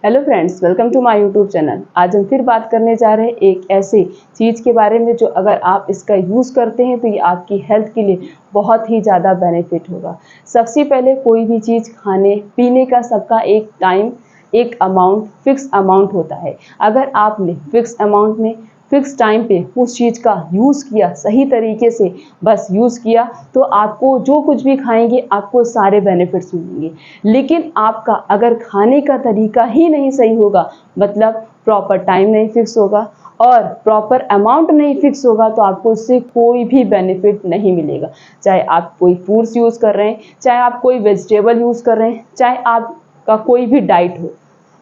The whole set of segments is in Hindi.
Hello friends, welcome to my YouTube channel. आज हम फिर बात करने जा रहे हैं एक ऐसे चीज़ के बारे में जो अगर आप इसका यूज़ करते हैं तो ये आपकी हेल्थ के लिए बहुत ही ज़्यादा बेनिफिट होगा। सबसे पहले कोई भी चीज़ खाने पीने का सबका एक टाइम, एक अमाउंट, फिक्स अमाउंट होता है। अगर आपने फिक्स अमाउंट में फिक्स टाइम पे उस चीज़ का यूज़ किया, सही तरीके से बस यूज़ किया, तो आपको जो कुछ भी खाएंगे आपको सारे बेनिफिट्स मिलेंगे। लेकिन आपका अगर खाने का तरीका ही नहीं सही होगा, मतलब प्रॉपर टाइम नहीं फिक्स होगा और प्रॉपर अमाउंट नहीं फिक्स होगा, तो आपको इससे कोई भी बेनिफिट नहीं मिलेगा। चाहे आप कोई फ्रूट्स यूज़ कर रहे हैं, चाहे आप कोई वेजिटेबल यूज़ कर रहे हैं, चाहे आपका कोई भी डाइट हो,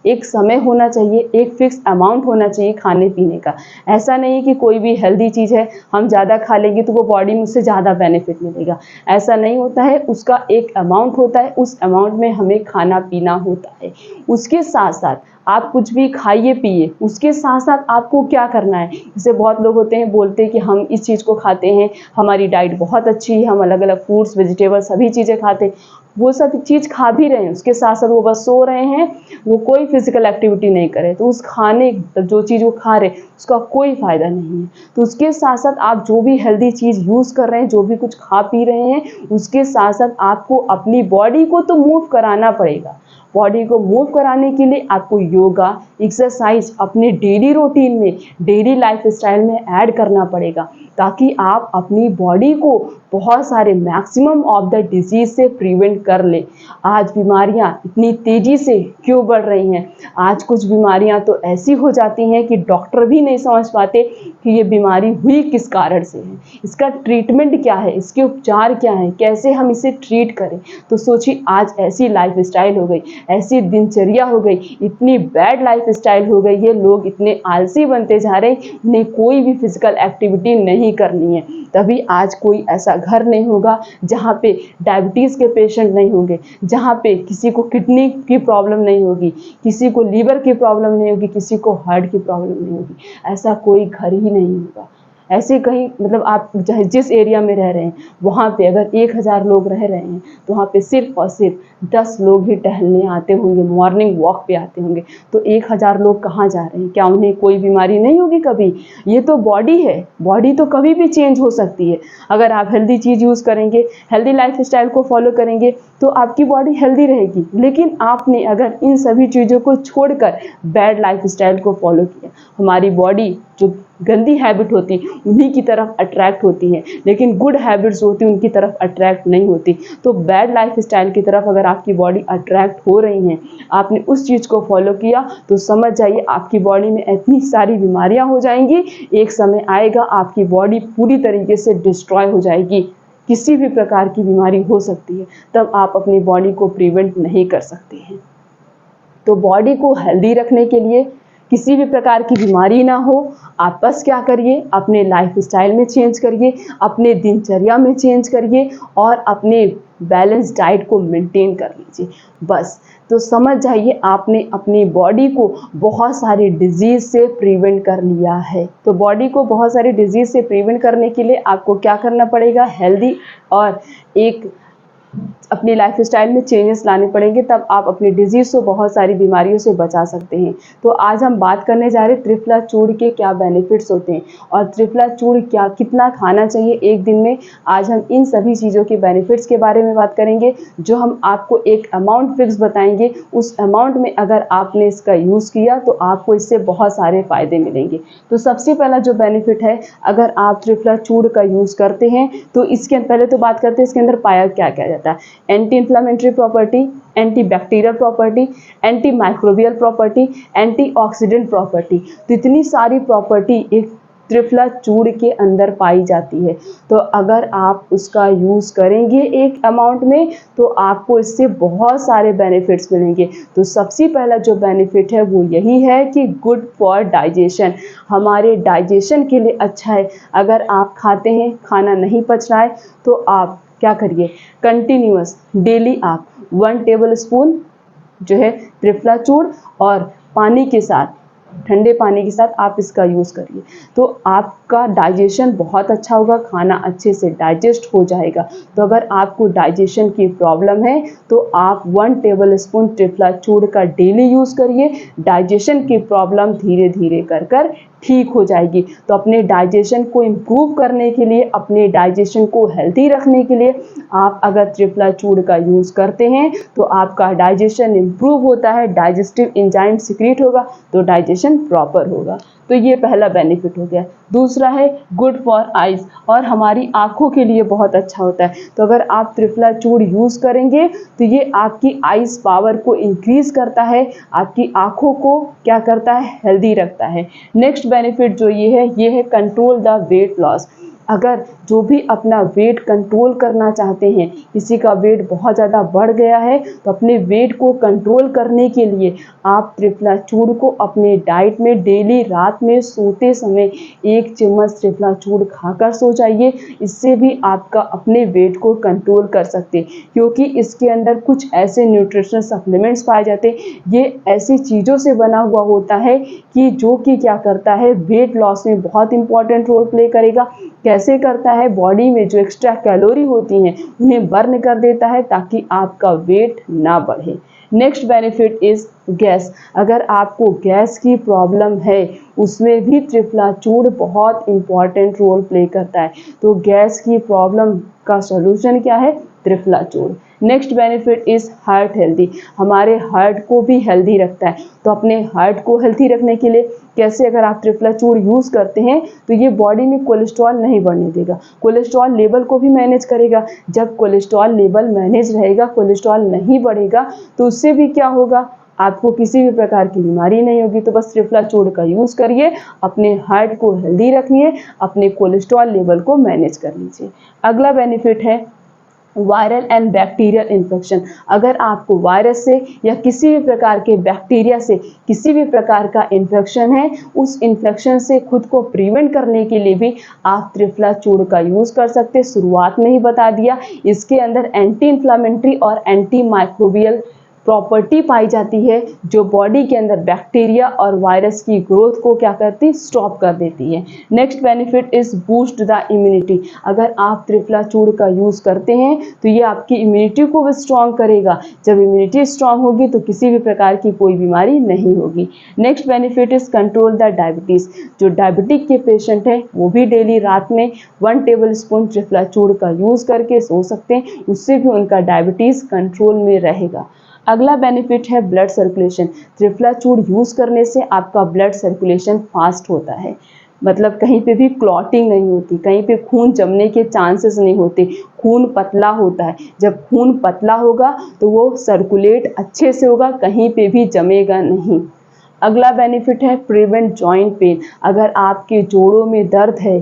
एक समय होना चाहिए, एक फिक्स अमाउंट होना चाहिए खाने पीने का। ऐसा नहीं कि कोई भी हेल्दी चीज़ है, हम ज़्यादा खा लेंगे तो वो बॉडी में उससे ज़्यादा बेनिफिट मिलेगा। ऐसा नहीं होता है, उसका एक अमाउंट होता है, उस अमाउंट में हमें खाना पीना होता है। उसके साथ साथ आप कुछ भी खाइए पिए, उसके साथ साथ आपको क्या करना है। जैसे बहुत लोग होते हैं, बोलते हैं कि हम इस चीज़ को खाते हैं, हमारी डाइट बहुत अच्छी है, हम अलग अलग फ्रूट्स वेजिटेबल सभी चीज़ें खाते हैं। वो सब चीज़ खा भी रहे हैं, उसके साथ साथ वो बस सो रहे हैं, वो कोई फिजिकल एक्टिविटी नहीं करे, तो उस खाने जो चीज़ वो खा रहे उसका कोई फ़ायदा नहीं है। तो उसके साथ साथ आप जो भी हेल्दी चीज़ यूज़ कर रहे हैं, जो भी कुछ खा पी रहे हैं, उसके साथ साथ आपको अपनी बॉडी को तो मूव कराना पड़ेगा। बॉडी को मूव कराने के लिए आपको योगा, एक्सरसाइज अपने डेली रूटीन में, डेली लाइफस्टाइल में ऐड करना पड़ेगा, ताकि आप अपनी बॉडी को बहुत सारे मैक्सिमम ऑफ द डिजीज से प्रिवेंट कर ले। आज बीमारियां इतनी तेजी से क्यों बढ़ रही हैं? आज कुछ बीमारियां तो ऐसी हो जाती हैं कि डॉक्टर भी नहीं समझ पाते कि ये बीमारी हुई किस कारण से है, इसका ट्रीटमेंट क्या है, इसके उपचार क्या है, कैसे हम इसे ट्रीट करें। तो सोचिए, आज ऐसी लाइफस्टाइल हो गई, ऐसी दिनचर्या हो गई, इतनी बैड लाइफस्टाइल हो गई है, लोग इतने आलसी बनते जा रहे हैं, उन्हें कोई भी फिजिकल एक्टिविटी नहीं करनी है। तभी आज कोई ऐसा घर नहीं होगा जहाँ पे डायबिटीज़ के पेशेंट नहीं होंगे, जहाँ पे किसी को किडनी की प्रॉब्लम नहीं होगी, किसी को लीवर की प्रॉब्लम नहीं होगी, किसी को हार्ट की प्रॉब्लम नहीं होगी। ऐसा कोई घर ही नहीं होगा। ऐसे कहीं, मतलब आप चाहे जिस एरिया में रह रहे हैं, वहाँ पे अगर 1000 लोग रह रहे हैं तो वहाँ पे सिर्फ और सिर्फ 10 लोग ही टहलने आते होंगे, मॉर्निंग वॉक पे आते होंगे। तो 1000 लोग कहाँ जा रहे हैं? क्या उन्हें कोई बीमारी नहीं होगी कभी? ये तो बॉडी है, बॉडी तो कभी भी चेंज हो सकती है। अगर आप हेल्दी चीज़ यूज़ करेंगे, हेल्दी लाइफस्टाइल को फॉलो करेंगे, तो आपकी बॉडी हेल्दी रहेगी। लेकिन आपने अगर इन सभी चीज़ों को छोड़कर बैड लाइफस्टाइल को फॉलो किया, हमारी बॉडी जो गंदी हैबिट होती उन्हीं की तरफ अट्रैक्ट होती है, लेकिन गुड हैबिट्स होती उनकी तरफ अट्रैक्ट नहीं होती। तो बैड लाइफस्टाइल की तरफ अगर आपकी बॉडी अट्रैक्ट हो रही है, आपने उस चीज़ को फॉलो किया, तो समझ जाइए आपकी बॉडी में इतनी सारी बीमारियां हो जाएंगी, एक समय आएगा आपकी बॉडी पूरी तरीके से डिस्ट्रॉय हो जाएगी। किसी भी प्रकार की बीमारी हो सकती है, तब आप अपनी बॉडी को प्रिवेंट नहीं कर सकते हैं। तो बॉडी को हेल्दी रखने के लिए, किसी भी प्रकार की बीमारी ना हो, आप बस क्या करिए, अपने लाइफस्टाइल में चेंज करिए, अपने दिनचर्या में चेंज करिए और अपने बैलेंस डाइट को मेंटेन कर लीजिए बस। तो समझ जाइए आपने अपनी बॉडी को बहुत सारी डिजीज़ से प्रिवेंट कर लिया है। तो बॉडी को बहुत सारी डिजीज़ से प्रिवेंट करने के लिए आपको क्या करना पड़ेगा? हेल्दी और एक अपनी लाइफस्टाइल में चेंजेस लाने पड़ेंगे, तब आप अपनी डिजीज़ को, बहुत सारी बीमारियों से बचा सकते हैं। तो आज हम बात करने जा रहे हैं त्रिफला चूर्ण के क्या बेनिफिट्स होते हैं और त्रिफला चूर्ण क्या कितना खाना चाहिए एक दिन में। आज हम इन सभी चीज़ों के बेनिफिट्स के बारे में बात करेंगे, जो हम आपको एक अमाउंट फिक्स बताएंगे। उस अमाउंट में अगर आपने इसका यूज़ किया तो आपको इससे बहुत सारे फ़ायदे मिलेंगे। तो सबसे पहला जो बेनिफिट है, अगर आप त्रिफला चूर्ण का यूज़ करते हैं तो इसके पहले तो बात करते हैं इसके अंदर पाया क्या क्या जाता है। Anti inflammatory property, anti bacterial property, anti microbial property, antioxidant property. तो इतनी सारी प्रॉपर्टी एक त्रिफला चूर्ण के अंदर पाई जाती है। तो अगर आप उसका यूज़ करेंगे एक अमाउंट में, तो आपको इससे बहुत सारे बेनिफिट्स मिलेंगे। तो सबसे पहला जो बेनिफिट है वो यही है कि गुड फॉर डाइजेशन, हमारे डाइजेशन के लिए अच्छा है। अगर आप खाते हैं, खाना नहीं पच रहा है, तो आप क्या करिए, कंटिन्यूअस डेली आप 1 टेबल स्पून जो है त्रिफला चूर्ण और पानी के साथ ठंडे पानी के साथ आप इसका यूज़ करिए, तो आपका डाइजेशन बहुत अच्छा होगा, खाना अच्छे से डाइजेस्ट हो जाएगा। तो अगर आपको डाइजेशन की प्रॉब्लम है तो आप 1 टेबलस्पून त्रिफला चूर्ण का डेली यूज़ करिए। डाइजेशन की प्रॉब्लम धीरे धीरे कर ठीक हो जाएगी। तो अपने डाइजेशन को इम्प्रूव करने के लिए, अपने डाइजेशन को हेल्दी रखने के लिए आप अगर त्रिफला चूर्ण का यूज़ करते हैं तो आपका डाइजेशन इम्प्रूव होता है, डाइजेस्टिव एंजाइम सीक्रेट होगा, तो डाइजेशन प्रॉपर होगा। तो ये पहला बेनिफिट हो गया। दूसरा है गुड फॉर आइज़, और हमारी आँखों के लिए बहुत अच्छा होता है। तो अगर आप त्रिफला चूर्ण यूज़ करेंगे तो ये आपकी आइज़ पावर को इंक्रीज़ करता है, आपकी आँखों को क्या करता है, हेल्दी रखता है। नेक्स्ट बेनिफिट जो ये है कंट्रोल द वेट लॉस। अगर जो भी अपना वेट कंट्रोल करना चाहते हैं, किसी का वेट बहुत ज़्यादा बढ़ गया है, तो अपने वेट को कंट्रोल करने के लिए आप त्रिफला चूर्ण को अपने डाइट में डेली रात में सोते समय 1 चम्मच त्रिफला चूर्ण खाकर सो जाइए। इससे भी आपका अपने वेट को कंट्रोल कर सकते हैं, क्योंकि इसके अंदर कुछ ऐसे न्यूट्रिशनल सप्लीमेंट्स पाए जाते हैं, ये ऐसी चीज़ों से बना हुआ होता है कि जो कि क्या करता है, वेट लॉस में बहुत इंपॉर्टेंट रोल प्ले करेगा। कैसे करता है, बॉडी में जो एक्स्ट्रा कैलोरी होती हैं उन्हें बर्न कर देता है ताकि आपका वेट ना बढ़े। Next benefit is gas. अगर आपको गैस की प्रॉब्लम है, उसमें भी त्रिफला चूर्ण बहुत इंपॉर्टेंट रोल प्ले करता है। तो गैस की प्रॉब्लम का सॉल्यूशन क्या है, त्रिफला चूर्ण। Next benefit is heart healthy, हमारे हार्ट को भी हेल्दी रखता है। तो अपने हार्ट को हेल्दी रखने के लिए कैसे, अगर आप त्रिफला चूर्ण यूज़ करते हैं तो ये बॉडी में कोलेस्ट्रॉल नहीं बढ़ने देगा, कोलेस्ट्रॉल लेवल को भी मैनेज करेगा। जब कोलेस्ट्रॉल लेवल मैनेज रहेगा, कोलेस्ट्रॉल नहीं बढ़ेगा, तो उससे भी क्या होगा, आपको किसी भी प्रकार की बीमारी नहीं होगी। तो बस त्रिफला चूर्ण का यूज़ करिए, अपने हार्ट को हेल्दी रखिए, अपने कोलेस्ट्रॉल लेवल को मैनेज कर लीजिए। अगला बेनिफिट है वायरल एंड बैक्टीरियल इन्फेक्शन। अगर आपको वायरस से या किसी भी प्रकार के बैक्टीरिया से किसी भी प्रकार का इन्फेक्शन है, उस इन्फेक्शन से खुद को प्रिवेंट करने के लिए भी आप त्रिफला चूर्ण का यूज़ कर सकते हैं। शुरुआत में ही बता दिया, इसके अंदर एंटी इन्फ्लामेटरी और एंटी माइक्रोबियल प्रॉपर्टी पाई जाती है, जो बॉडी के अंदर बैक्टीरिया और वायरस की ग्रोथ को क्या करती, स्टॉप कर देती है। Next benefit is boost the immunity. अगर आप त्रिफला चूर्ण का यूज़ करते हैं तो ये आपकी इम्यूनिटी को भी स्ट्रॉन्ग करेगा। जब इम्यूनिटी स्ट्रॉन्ग होगी तो किसी भी प्रकार की कोई बीमारी नहीं होगी। Next benefit is control the diabetes. जो डायबिटिक के पेशेंट हैं वो भी डेली रात में 1 टेबलस्पून त्रिफला चूर्ण का यूज़ करके सो सकते हैं, उससे भी उनका डायबिटीज़ कंट्रोल में रहेगा। अगला बेनिफिट है ब्लड सर्कुलेशन। त्रिफला चूर्ण यूज़ करने से आपका ब्लड सर्कुलेशन फास्ट होता है, मतलब कहीं पे भी क्लॉटिंग नहीं होती, कहीं पे खून जमने के चांसेस नहीं होते, खून पतला होता है। जब खून पतला होगा तो वो सर्कुलेट अच्छे से होगा, कहीं पे भी जमेगा नहीं। अगला बेनिफिट है प्रिवेंट जॉइंट पेन। अगर आपके जोड़ों में दर्द है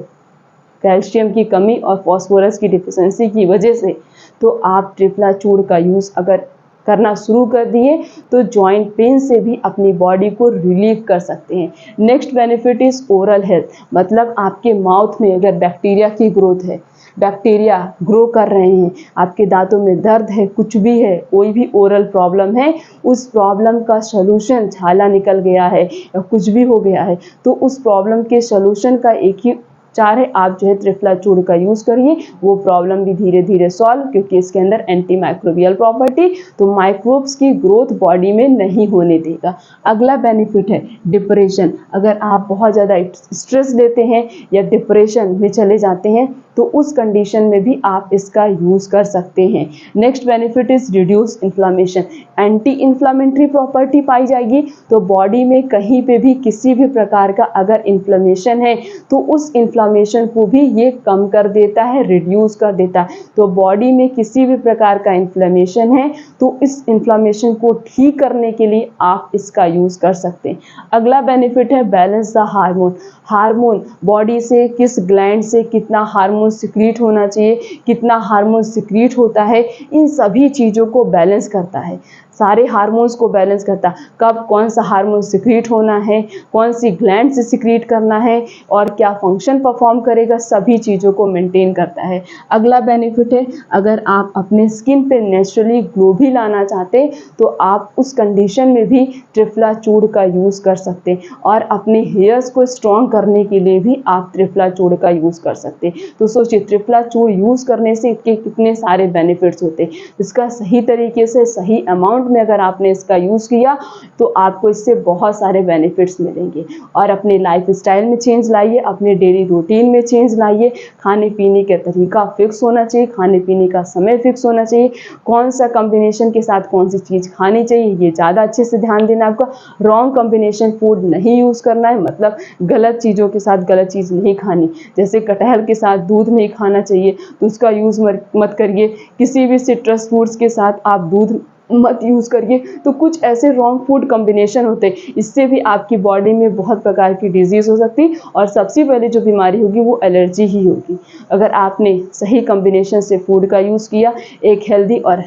कैल्शियम की कमी और फास्फोरस की डिफिशिएंसी की वजह से, तो आप त्रिफला चूर्ण का यूज़ अगर करना शुरू कर दिए तो जॉइंट पेन से भी अपनी बॉडी को रिलीव कर सकते हैं। Next benefit is oral health, मतलब आपके माउथ में अगर बैक्टीरिया की ग्रोथ है, बैक्टीरिया ग्रो कर रहे हैं, आपके दांतों में दर्द है, कुछ भी है, कोई भी ओरल प्रॉब्लम है, उस प्रॉब्लम का सलूशन, छाला निकल गया है या कुछ भी हो गया है, तो उस प्रॉब्लम के सलूशन का एक ही चार है, आप जो है त्रिफला चूर्ण का यूज़ करिए, वो प्रॉब्लम भी धीरे धीरे सॉल्व, क्योंकि इसके अंदर एंटी माइक्रोबियल प्रॉपर्टी, तो माइक्रोब्स की ग्रोथ बॉडी में नहीं होने देगा। अगला बेनिफिट है डिप्रेशन। अगर आप बहुत ज़्यादा स्ट्रेस लेते हैं या डिप्रेशन में चले जाते हैं तो उस कंडीशन में भी आप इसका यूज़ कर सकते हैं। Next benefit is reduce inflammation. Anti inflammatory property पाई जाएगी, तो बॉडी में कहीं पे भी किसी भी प्रकार का अगर इन्फ्लेमेशन है तो उस इन्फ्लामेशन को भी ये कम कर देता है, रिड्यूस कर देता है। तो बॉडी में किसी भी प्रकार का इन्फ्लेमेशन है तो इस इन्फ्लामेशन को ठीक करने के लिए आप इसका यूज़ कर सकते हैं। अगला बेनिफिट है balance the hormone. Hormone body से किस ग्लैंड से कितना हार्मोन सिक्रीट होना चाहिए, कितना हार्मोन सिक्रीट होता है, इन सभी चीज़ों को बैलेंस करता है। सारे हार्मोन्स को बैलेंस करता है, कब कौन सा हार्मोन सिक्रीट होना है, कौन सी ग्लैंड से सिक्रीट करना है और क्या फंक्शन परफॉर्म करेगा, सभी चीज़ों को मेंटेन करता है। अगला बेनिफिट है, अगर आप अपने स्किन पे नेचुरली ग्लो भी लाना चाहते हैं तो आप उस कंडीशन में भी त्रिफला चूर्ण का यूज़ कर सकते हैं और अपने हेयर्स को स्ट्रॉन्ग करने के लिए भी आप त्रिफला चूर्ण का यूज़ कर सकते हैं। तो सोचिए त्रिफला चूर्ण यूज़ करने से कितने सारे बेनिफिट्स होते हैं। इसका सही तरीके से सही अमाउंट में अगर आपने इसका यूज़ किया तो आपको इससे बहुत सारे बेनिफिट्स मिलेंगे। और अपने लाइफ स्टाइल में चेंज लाइए, अपने डेली रूटीन में चेंज लाइए। खाने पीने का तरीका फिक्स होना चाहिए, खाने पीने का समय फिक्स होना चाहिए, कौन सा कॉम्बिनेशन के साथ कौन सी चीज़ खानी चाहिए ये ज़्यादा अच्छे से ध्यान देना। आपका रॉन्ग कॉम्बिनेशन फूड नहीं यूज़ करना है, मतलब गलत चीज़ों के साथ गलत चीज़ नहीं खानी। जैसे कटहल के साथ दूध नहीं खाना चाहिए तो उसका यूज़ मत करिए। किसी भी सिट्रस फ्रूट्स के साथ आप दूध मत यूज़ करिए। तो कुछ ऐसे रॉन्ग फूड कॉम्बिनेशन होते हैं, इससे भी आपकी बॉडी में बहुत प्रकार की डिजीज़ हो सकती है और सबसे पहले जो बीमारी होगी वो एलर्जी ही होगी। अगर आपने सही कॉम्बिनेशन से फूड का यूज़ किया, एक हेल्दी और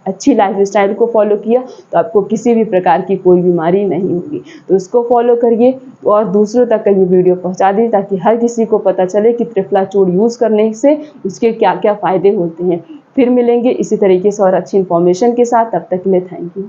अच्छी लाइफ स्टाइल को फॉलो किया तो आपको किसी भी प्रकार की कोई बीमारी नहीं होगी। तो इसको फॉलो करिए और दूसरों तक ये वीडियो पहुंचा दीजिए ताकि हर किसी को पता चले कि त्रिफला चूर्ण यूज़ करने से उसके क्या क्या फ़ायदे होते हैं। फिर मिलेंगे इसी तरीके से और अच्छी इन्फॉर्मेशन के साथ, तब तक के लिए थैंक यू।